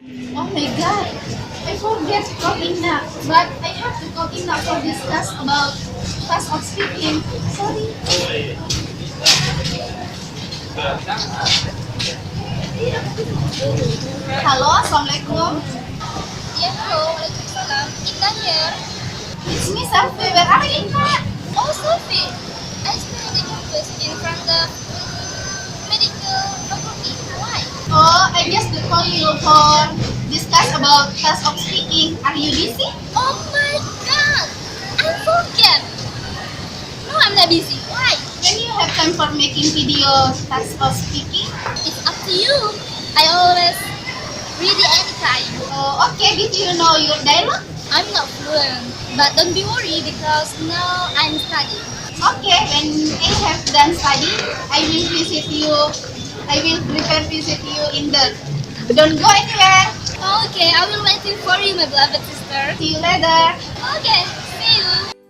Oh my god, I forget Kokina, but I have to Kokina for discuss about task of speaking. Sorry. Halo, Assalamualaikum. Ya, halo, Waalaikumsalam. Intan here. It's me, Safi. Where are you, Inna? Oh, Sophie. I studied the campus in front of medical faculty. Why? Oh, I just to call you for discuss about task of speaking. Are you busy? Oh my god! I forget. No, I'm not busy. Why? When you have time for making video task of speaking? It's up to you. I always ready anytime. Oh, okay. Did you know your dialogue? I'm not fluent, but don't be worried because now I'm studying. Okay, when I have done study, I will visit you. I will prepare visit you in the. Don't go anywhere. Okay, I will waiting for you, my beloved sister. See you later. Okay, see you.